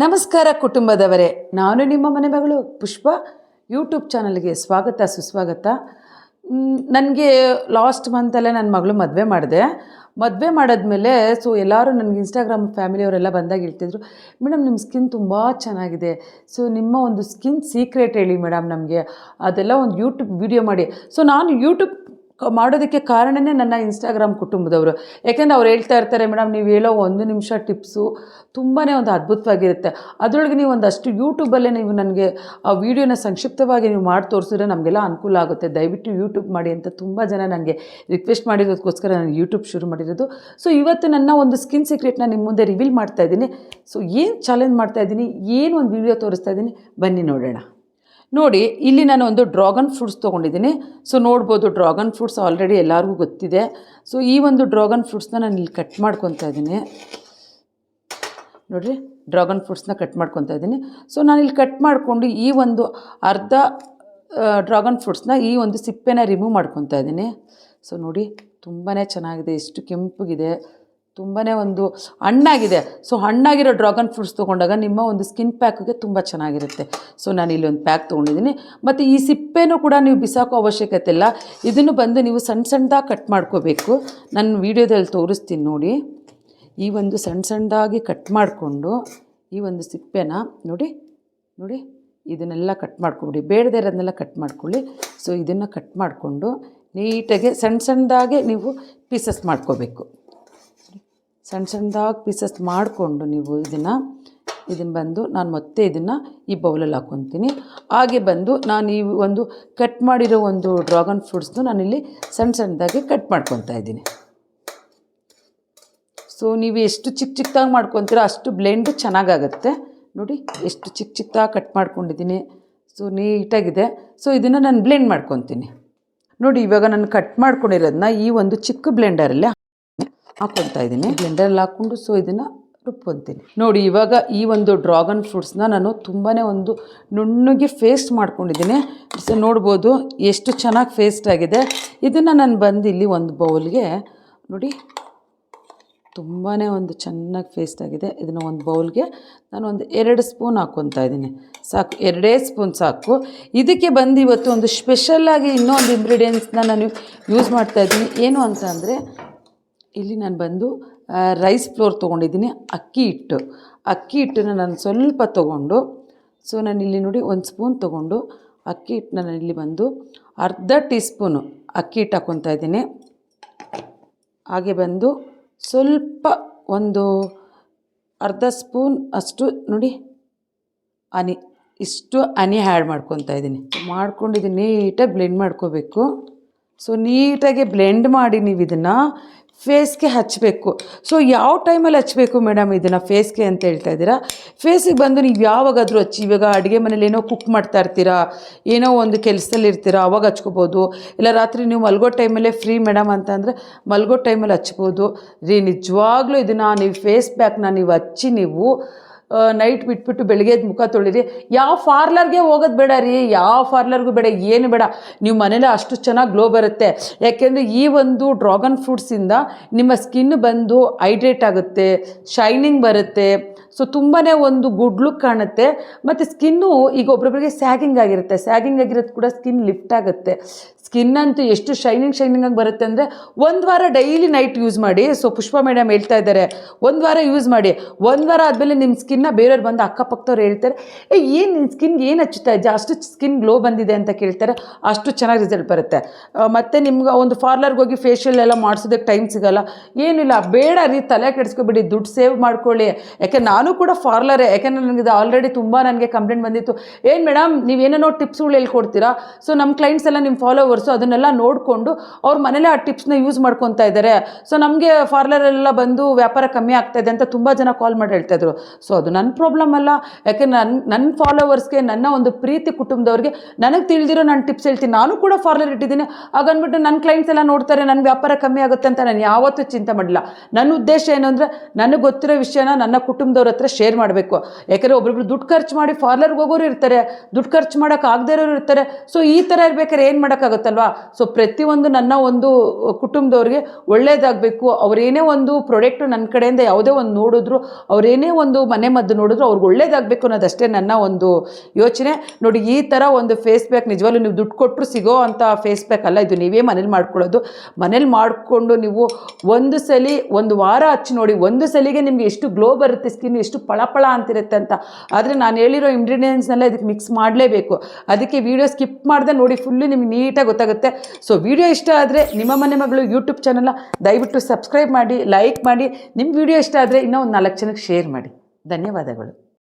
ನಮಸ್ಕಾರ ಕುಟುಂಬದವರೇ, ನಾನು ನಿಮ್ಮ ಮನೆ ಮಗಳು ಪುಷ್ಪ. ಯೂಟ್ಯೂಬ್ ಚಾನಲ್ಗೆ ಸ್ವಾಗತ ಸುಸ್ವಾಗತ. ನನಗೆ ಲಾಸ್ಟ್ ಮಂತಲ್ಲೇ ನನ್ನ ಮಗಳು ಮದುವೆ ಮಾಡಿದ್ಮೇಲೆ ಎಲ್ಲರೂ ನನಗೆ ಇನ್ಸ್ಟಾಗ್ರಾಮ್ ಫ್ಯಾಮಿಲಿಯವರೆಲ್ಲ ಬಂದಾಗ ಹೇಳ್ತಿದ್ರು, ಮೇಡಮ್ ನಿಮ್ಮ ಸ್ಕಿನ್ ತುಂಬ ಚೆನ್ನಾಗಿದೆ, ನಿಮ್ಮ ಒಂದು ಸ್ಕಿನ್ ಸೀಕ್ರೆಟ್ ಹೇಳಿ ಮೇಡಮ್ ನಮಗೆ, ಅದೆಲ್ಲ ಒಂದು ಯೂಟ್ಯೂಬ್ ವಿಡಿಯೋ ಮಾಡಿ. ನಾನು ಯೂಟ್ಯೂಬ್ ಮಾಡೋದಕ್ಕೆ ಕಾರಣವೇ ನನ್ನ ಇನ್ಸ್ಟಾಗ್ರಾಮ್ ಕುಟುಂಬದವರು. ಯಾಕೆಂದರೆ ಅವ್ರು ಹೇಳ್ತಾ ಇರ್ತಾರೆ, ಮೇಡಮ್ ನೀವು ಹೇಳೋ 1 ನಿಮಿಷ ಟಿಪ್ಸು ತುಂಬಾ ಒಂದು ಅದ್ಭುತವಾಗಿರುತ್ತೆ, ಅದರೊಳಗೆ ನೀವು ಒಂದಷ್ಟು ಯೂಟ್ಯೂಬಲ್ಲೇ ನೀವು ನನಗೆ ಆ ವಿಡಿಯೋನ ಸಂಕ್ಷಿಪ್ತವಾಗಿ ನೀವು ಮಾಡಿ ತೋರಿಸಿದ್ರೆ ನಮಗೆಲ್ಲ ಅನುಕೂಲ ಆಗುತ್ತೆ, ದಯವಿಟ್ಟು ಯೂಟ್ಯೂಬ್ ಮಾಡಿ ಅಂತ ತುಂಬ ಜನ ನನಗೆ ರಿಕ್ವೆಸ್ಟ್ ಮಾಡಿರೋದಕ್ಕೋಸ್ಕರ ನಾನು ಯೂಟ್ಯೂಬ್ ಶುರು ಮಾಡಿರೋದು. ಇವತ್ತು ನನ್ನ ಒಂದು ಸ್ಕಿನ್ ಸೀಕ್ರೆಟ್ನ ನಿಮ್ಮ ಮುಂದೆ ರಿವೀಲ್ ಮಾಡ್ತಾಯಿದ್ದೀನಿ. ಏನು ಚಾಲೆಂಜ್ ಮಾಡ್ತಾಯಿದ್ದೀನಿ, ಏನು ಒಂದು ವಿಡಿಯೋ ತೋರಿಸ್ತಾ ಇದ್ದೀನಿ, ಬನ್ನಿ ನೋಡೋಣ. ನೋಡಿ, ಇಲ್ಲಿ ನಾನು ಒಂದು ಡ್ರ್ಯಾಗನ್ ಫ್ರೂಟ್ಸ್ ತೊಗೊಂಡಿದ್ದೀನಿ. ನೋಡ್ಬೋದು, ಡ್ರ್ಯಾಗನ್ ಫ್ರೂಟ್ಸ್ ಆಲ್ರೆಡಿ ಎಲ್ಲರಿಗೂ ಗೊತ್ತಿದೆ. ಈ ಒಂದು ಡ್ರ್ಯಾಗನ್ ಫ್ರೂಟ್ಸ್ನ ನಾನು ಇಲ್ಲಿ ಕಟ್ ಮಾಡ್ಕೊತಾ ಇದ್ದೀನಿ. ನೋಡಿರಿ, ಡ್ರ್ಯಾಗನ್ ಫ್ರೂಟ್ಸ್ನ ಕಟ್ ಮಾಡ್ಕೊತಾ ಇದ್ದೀನಿ. ನಾನಿಲ್ಲಿ ಕಟ್ ಮಾಡಿಕೊಂಡು ಈ ಒಂದು ಅರ್ಧ ಡ್ರ್ಯಾಗನ್ ಫ್ರೂಟ್ಸ್ನ ಈ ಒಂದು ಸಿಪ್ಪೆನ ರಿಮೂವ್ ಮಾಡ್ಕೊತಾ ಇದ್ದೀನಿ. ನೋಡಿ, ತುಂಬಾ ಚೆನ್ನಾಗಿದೆ, ಎಷ್ಟು ಕೆಂಪಗಿದೆ, ತುಂಬಾ ಒಂದು ಹಣ್ಣಾಗಿದೆ. ಹಣ್ಣಾಗಿರೋ ಡ್ರ್ಯಾಗನ್ ಫ್ರೂಟ್ಸ್ ತೊಗೊಂಡಾಗ ನಿಮ್ಮ ಒಂದು ಸ್ಕಿನ್ ಪ್ಯಾಕ್ಗೆ ತುಂಬ ಚೆನ್ನಾಗಿರುತ್ತೆ. ನಾನು ಇಲ್ಲಿ ಒಂದು ಪ್ಯಾಕ್ ತೊಗೊಂಡಿದ್ದೀನಿ. ಮತ್ತು ಈ ಸಿಪ್ಪೆನೂ ಕೂಡ ನೀವು ಬಿಸಾಕೋ ಅವಶ್ಯಕತೆ ಇಲ್ಲ, ಇದನ್ನು ಬಂದು ನೀವು ಸಣ್ಣದಾಗಿ ಕಟ್ ಮಾಡ್ಕೋಬೇಕು. ನಾನು ವೀಡಿಯೋದಲ್ಲಿ ತೋರಿಸ್ತೀನಿ ನೋಡಿ. ಈ ಒಂದು ಸಣ್ಣದಾಗಿ ಕಟ್ ಮಾಡಿಕೊಂಡು ಈ ಒಂದು ಸಿಪ್ಪೆನ ನೋಡಿ ಇದನ್ನೆಲ್ಲ ಕಟ್ ಮಾಡ್ಕೊಬಿಡಿ, ಬೇಡದೇ ಇರೋದನ್ನೆಲ್ಲ ಕಟ್ ಮಾಡ್ಕೊಳ್ಳಿ. ಇದನ್ನು ಕಟ್ ಮಾಡಿಕೊಂಡು ನೀಟಾಗಿ ಸಣ್ಣದಾಗಿ ನೀವು ಪೀಸಸ್ ಮಾಡ್ಕೋಬೇಕು. ಸಣ್ಣದಾಗಿ ಪೀಸಸ್ ಮಾಡಿಕೊಂಡು ನೀವು ಇದನ್ನು ಬಂದು ನಾನು ಮತ್ತೆ ಇದನ್ನು ಈ ಬೌಲಲ್ಲಿ ಹಾಕ್ಕೊತೀನಿ. ಹಾಗೆ ಬಂದು ನಾನು ಈ ಒಂದು ಕಟ್ ಮಾಡಿರೋ ಒಂದು ಡ್ರ್ಯಾಗನ್ ಫ್ರೂಟ್ಸ್ನು ನಾನಿಲ್ಲಿ ಸಣ್ಣದಾಗಿ ಕಟ್ ಮಾಡ್ಕೊತಾ ಇದ್ದೀನಿ. ನೀವು ಎಷ್ಟು ಚಿಕ್ಕದಾಗಿ ಮಾಡ್ಕೊತೀರೋ ಅಷ್ಟು ಬ್ಲೆಂಡು ಚೆನ್ನಾಗಾಗುತ್ತೆ. ನೋಡಿ, ಎಷ್ಟು ಚಿಕ್ಕದಾಗಿ ಕಟ್ ಮಾಡ್ಕೊಂಡಿದ್ದೀನಿ, ನೀಟಾಗಿದೆ. ಇದನ್ನು ನಾನು ಬ್ಲೆಂಡ್ ಮಾಡ್ಕೊತೀನಿ. ನೋಡಿ, ಇವಾಗ ನಾನು ಕಟ್ ಮಾಡ್ಕೊಂಡಿರೋದನ್ನ ಈ ಒಂದು ಚಿಕ್ಕ ಬ್ಲೆಂಡರಲ್ಲಿ ಹಾಕ್ಕೊತಾ ಇದ್ದೀನಿ. ಬ್ಲೆಂಡರಲ್ಲಿ ಹಾಕ್ಕೊಂಡು ಇದನ್ನು ರುಬ್ಕೊತೀನಿ. ನೋಡಿ, ಇವಾಗ ಈ ಒಂದು ಡ್ರ್ಯಾಗನ್ ಫ್ರೂಟ್ಸ್ನ ನಾನು ತುಂಬಾ ಒಂದು ನುಣ್ಣಗೆ ಫೇಸ್ಟ್ ಮಾಡ್ಕೊಂಡಿದ್ದೀನಿ. ನೋಡ್ಬೋದು ಎಷ್ಟು ಚೆನ್ನಾಗಿ ಫೇಸ್ಟ್ ಆಗಿದೆ. ಇದನ್ನು ನಾನು ಬಂದು ಇಲ್ಲಿ ಒಂದು ಬೌಲ್ಗೆ ನೋಡಿ, ತುಂಬಾ ಒಂದು ಚೆನ್ನಾಗಿ ಫೇಸ್ಟ್ ಆಗಿದೆ. ಇದನ್ನು ಒಂದು ಬೌಲ್ಗೆ ನಾನು ಒಂದು 2 ಸ್ಪೂನ್ ಹಾಕ್ಕೊತಾ ಇದ್ದೀನಿ. ಸಾಕು, 2 ಸ್ಪೂನ್ ಸಾಕು. ಇದಕ್ಕೆ ಬಂದು ಇವತ್ತು ಒಂದು ಸ್ಪೆಷಲ್ಲಾಗಿ ಇನ್ನೊಂದು ಇಂಗ್ರೀಡಿಯೆಂಟ್ಸ್ನ ನಾನು ಯೂಸ್ ಮಾಡ್ತಾಯಿದ್ದೀನಿ. ಏನು ಅಂತ ಅಂದರೆ, ಇಲ್ಲಿ ನಾನು ಬಂದು ರೈಸ್ ಫ್ಲೋರ್ ತೊಗೊಂಡಿದ್ದೀನಿ, ಅಕ್ಕಿ ಹಿಟ್ಟನ್ನು ನಾನು ಸ್ವಲ್ಪ ತೊಗೊಂಡು ನಾನಿಲ್ಲಿ ನೋಡಿ 1 ಸ್ಪೂನ್ ತೊಗೊಂಡು ಅಕ್ಕಿ ಹಿಟ್ಟನ್ನ ನಾನಿಲ್ಲಿ ಬಂದು ಅರ್ಧ ಟೀ ಸ್ಪೂನು ಅಕ್ಕಿ ಹಿಟ್ಟು ಹಾಕ್ಕೊತಾ ಇದ್ದೀನಿ. ಹಾಗೆ ಬಂದು ಸ್ವಲ್ಪ ಒಂದು ಅರ್ಧ ಸ್ಪೂನ್ ಅಷ್ಟು ನೋಡಿ ಇಷ್ಟು ಹನಿ ಆ್ಯಡ್ ಮಾಡ್ಕೊತಾ ಇದ್ದೀನಿ. ಮಾಡ್ಕೊಂಡಿದ್ದೀನಿ, ನೀಟಾಗಿ ಬ್ಲೆಂಡ್ ಮಾಡ್ಕೋಬೇಕು. ನೀಟಾಗಿ ಬ್ಲೆಂಡ್ ಮಾಡಿ ನೀವು ಇದನ್ನು ಫೇಸ್ಗೆ ಹಚ್ಚಬೇಕು. ಯಾವ ಟೈಮಲ್ಲಿ ಹಚ್ಚಬೇಕು ಮೇಡಮ್ ಇದನ್ನು ಫೇಸ್ಗೆ ಅಂತ ಹೇಳ್ತಾ ಇದ್ದೀರಾ? ಫೇಸಿಗೆ ಬಂದು ನೀವು ಯಾವಾಗಾದರೂ ಹಚ್ಚಿ. ಇವಾಗ ಅಡುಗೆ ಮನೇಲಿ ಏನೋ ಕುಕ್ ಮಾಡ್ತಾ ಇರ್ತೀರಾ, ಏನೋ ಒಂದು ಕೆಲಸದಲ್ಲಿ ಇರ್ತೀರಾ, ಅವಾಗ ಹಚ್ಕೋಬೋದು. ಇಲ್ಲ ರಾತ್ರಿ ನೀವು ಮಲ್ಗೋ ಟೈಮಲ್ಲೇ ಫ್ರೀ ಮೇಡಮ್ ಅಂತಂದರೆ ಮಲ್ಗೋ ಟೈಮಲ್ಲಿ ಹಚ್ಬೋದು ನಿಜವಾಗ್ಲೂ ಇದನ್ನು ನೀವು ಫೇಸ್ ಪ್ಯಾಕ್ನ ನೀವು ಹಚ್ಚಿ ನೀವು ನೈಟ್ ಬಿಟ್ಬಿಟ್ಟು ಬೆಳಗ್ಗೆ ಮುಖ ತೊಳಿರಿ. ಯಾವ ಪಾರ್ಲರ್ಗೆ ಹೋಗೋದು ಬೇಡ ರೀ, ಯಾವ ಪಾರ್ಲರ್ಗೂ ಬೇಡ, ಏನು ಬೇಡ, ನೀವು ಮನೇಲಿ ಅಷ್ಟು ಚೆನ್ನಾಗಿ ಗ್ಲೋ ಬರುತ್ತೆ. ಯಾಕೆಂದರೆ ಈ ಒಂದು ಡ್ರ್ಯಾಗನ್ ಫ್ರೂಟ್ಸಿಂದ ನಿಮ್ಮ ಸ್ಕಿನ್ ಬಂದು ಹೈಡ್ರೇಟ್ ಆಗುತ್ತೆ, ಶೈನಿಂಗ್ ಬರುತ್ತೆ. ತುಂಬಾ ಒಂದು ಗುಡ್ ಲುಕ್ ಕಾಣುತ್ತೆ. ಮತ್ತು ಸ್ಕಿನ್ನು ಈಗ ಒಬ್ಬೊಬ್ಬರಿಗೆ ಸ್ಯಾಗಿಂಗ್ ಆಗಿರೋದು ಕೂಡ ಸ್ಕಿನ್ ಲಿಫ್ಟ್ ಆಗುತ್ತೆ. ಸ್ಕಿನ್ ಅಂತೂ ಎಷ್ಟು ಶೈನಿಂಗ್ ಬರುತ್ತೆ ಅಂದರೆ 1 ವಾರ ಡೈಲಿ ನೈಟ್ ಯೂಸ್ ಮಾಡಿ. ಪುಷ್ಪ ಮೇಡಮ್ ಹೇಳ್ತಾ ಇದ್ದಾರೆ 1 ವಾರ ಯೂಸ್ ಮಾಡಿ. 1 ವಾರ ಆದಮೇಲೆ ನಿಮ್ಮ ಸ್ಕಿನ್ನ ಬೇರೆಯವ್ರು ಬಂದು ಅಕ್ಕಪಕ್ಕದವ್ರು ಹೇಳ್ತಾರೆ, ಏನು ನಿನ್ನ ಸ್ಕಿನ್ಗೆ ಏನು ಹಚ್ಚುತ್ತಾ ಇದೆ, ಅಷ್ಟು ಸ್ಕಿನ್ ಗ್ಲೋ ಬಂದಿದೆ ಅಂತ ಕೇಳ್ತಾರೆ. ಅಷ್ಟು ಚೆನ್ನಾಗಿ ರಿಸಲ್ಟ್ ಬರುತ್ತೆ. ಮತ್ತು ನಿಮ್ಗೆ ಒಂದು ಪಾರ್ಲರ್ಗೆ ಹೋಗಿ ಫೇಶಿಯಲ್ ಎಲ್ಲ ಮಾಡಿಸೋದಕ್ಕೆ ಟೈಮ್ ಸಿಗೋಲ್ಲ, ಏನಿಲ್ಲ, ಬೇಡ ರೀ, ತಲೆ ಕೆಡಿಸ್ಕೊಬೇಡಿ, ದುಡ್ಡು ಸೇವ್ ಮಾಡ್ಕೊಳ್ಳಿ. ಯಾಕೆ ನಾನು ಕೂಡ ಪಾರ್ಲರೇ, ಯಾಕೆಂದರೆ ನನಗೆ ಆಲ್ರೆಡಿ ತುಂಬ ನನಗೆ ಕಂಪ್ಲೇಂಟ್ ಬಂದಿತ್ತು, ಏನು ಮೇಡಮ್ ನೀವೇನೇನೋ ಟಿಪ್ಸ್ಗಳು ಹೇಳ್ಕೊಡ್ತೀರಾ, ನಮ್ಮ ಕ್ಲೈಂಟ್ಸ್ ಎಲ್ಲ ನಿಮ್ಮ ಫಾಲೋವರ್ಸು ಅದನ್ನೆಲ್ಲ ನೋಡಿಕೊಂಡು ಅವ್ರ ಮನೇಲೆ ಆ ಟಿಪ್ಸ್ನ ಯೂಸ್ ಮಾಡ್ಕೊತಾ ಇದ್ದಾರೆ. ನಮಗೆ ಪಾರ್ಲರೆಲ್ಲ ಬಂದು ವ್ಯಾಪಾರ ಕಮ್ಮಿ ಆಗ್ತಾಯಿದೆ ಅಂತ ತುಂಬ ಜನ ಕಾಲ್ ಮಾಡಿ ಹೇಳ್ತಾಯಿದ್ರು. ಅದು ನನ್ನ ಪ್ರಾಬ್ಲಮ್ ಅಲ್ಲ, ಯಾಕೆ ನನ್ನ ಫಾಲೋವರ್ಸ್ಗೆ, ನನ್ನ ಒಂದು ಪ್ರೀತಿ ಕುಟುಂಬದವ್ರಿಗೆ ನನಗೆ ತಿಳಿದಿರೋ ನಾನು ಟಿಪ್ಸ್ ಹೇಳ್ತೀನಿ. ನಾನು ಕೂಡ ಪಾರ್ಲರ್ ಇಟ್ಟಿದ್ದೀನಿ, ಹಾಗನ್ಬಿಟ್ಟು ನನ್ನ ಕ್ಲೈಂಟ್ಸ್ ಎಲ್ಲ ನೋಡ್ತಾರೆ ನನ್ನ ವ್ಯಾಪಾರ ಕಮ್ಮಿ ಆಗುತ್ತೆ ಅಂತ ನಾನು ಯಾವತ್ತೂ ಚಿಂತೆ ಮಾಡಲಿಲ್ಲ. ನನ್ನ ಉದ್ದೇಶ ಏನು ಅಂದರೆ, ನನಗೆ ಗೊತ್ತಿರೋ ವಿಷಯನ ನನ್ನ ಕುಟುಂಬದವ್ರ ಹತ್ರ ಶೇರ್ ಮಾಡಬೇಕು. ಯಾಕಂದರೆ ಒಬ್ಬೊಬ್ರು ದುಡ್ಡು ಖರ್ಚು ಮಾಡಿ ಪಾರ್ಲರ್ಗೆ ಹೋಗೋರು ಇರ್ತಾರೆ, ದುಡ್ಡು ಖರ್ಚು ಮಾಡೋಕೆ ಆಗದೇ ಇರೋರು ಇರ್ತಾರೆ. ಸೊ ಈ ಥರ ಇರ್ಬೇಕಾದ್ರೆ ಏನು ಮಾಡೋಕ್ಕಾಗುತ್ತಲ್ವಾ? ಸೊ ಪ್ರತಿಯೊಂದು ನನ್ನ ಒಂದು ಕುಟುಂಬದವ್ರಿಗೆ ಒಳ್ಳೇದಾಗಬೇಕು. ಅವರೇನೇ ಒಂದು ಪ್ರಾಡಕ್ಟು ನನ್ನ ಕಡೆಯಿಂದ ಯಾವುದೇ ಒಂದು ನೋಡಿದ್ರು, ಅವರೇನೇ ಒಂದು ಮನೆ ಮದ್ದು ನೋಡಿದ್ರು ಅವ್ರಿಗೆ ಒಳ್ಳೇದಾಗಬೇಕು ಅನ್ನೋದಷ್ಟೇ ನನ್ನ ಒಂದು ಯೋಚನೆ. ನೋಡಿ, ಈ ಥರ ಒಂದು ಫೇಸ್ ಪ್ಯಾಕ್ ನಿಜವಾಗ್ಲೂ ನೀವು ದುಡ್ಡು ಕೊಟ್ಟರು ಸಿಗೋ ಅಂಥ ಫೇಸ್ ಪ್ಯಾಕ್ ಅಲ್ಲ ಇದು. ನೀವೇ ಮನೇಲಿ ಮಾಡ್ಕೊಳ್ಳೋದು. ಮನೇಲಿ ಮಾಡಿಕೊಂಡು ನೀವು ಒಂದು ವಾರ ಹಚ್ಚಿ ನೋಡಿ, ಒಂದು ಸಲಿಗೆ ನಿಮಗೆ ಎಷ್ಟು ಗ್ಲೋ ಬರುತ್ತೆ, ಸ್ಕಿನ್ ಎಷ್ಟು ಪಳಪಳ ಅಂತಿರುತ್ತೆ ಅಂತ. ಆದರೆ ನಾನು ಹೇಳಿರೋ ಇಂಗ್ರೀಡಿಯೆಂಟ್ಸ್ನೆಲ್ಲ ಇದಕ್ಕೆ ಮಿಕ್ಸ್ ಮಾಡಲೇಬೇಕು. ಅದಕ್ಕೆ ವಿಡಿಯೋ ಸ್ಕಿಪ್ ಮಾಡಿದೆ ನೋಡಿ, ಫುಲ್ಲು ನಿಮ್ಗೆ ನೀಟಾಗಿ ಗೊತ್ತಾಗುತ್ತೆ. ಸೊ ವಿಡಿಯೋ ಇಷ್ಟ ಆದರೆ ನಿಮ್ಮ ಮನೆ ಮಗಳು ಯೂಟ್ಯೂಬ್ ಚಾನಲ್ನ ದಯವಿಟ್ಟು ಸಬ್ಸ್ಕ್ರೈಬ್ ಮಾಡಿ, ಲೈಕ್ ಮಾಡಿ. ನಿಮ್ಮ ವಿಡಿಯೋ ಇಷ್ಟ ಆದರೆ ಇನ್ನೂ ಒಂದು 4 ಜನಕ್ಕೆ ಶೇರ್ ಮಾಡಿ. ಧನ್ಯವಾದಗಳು.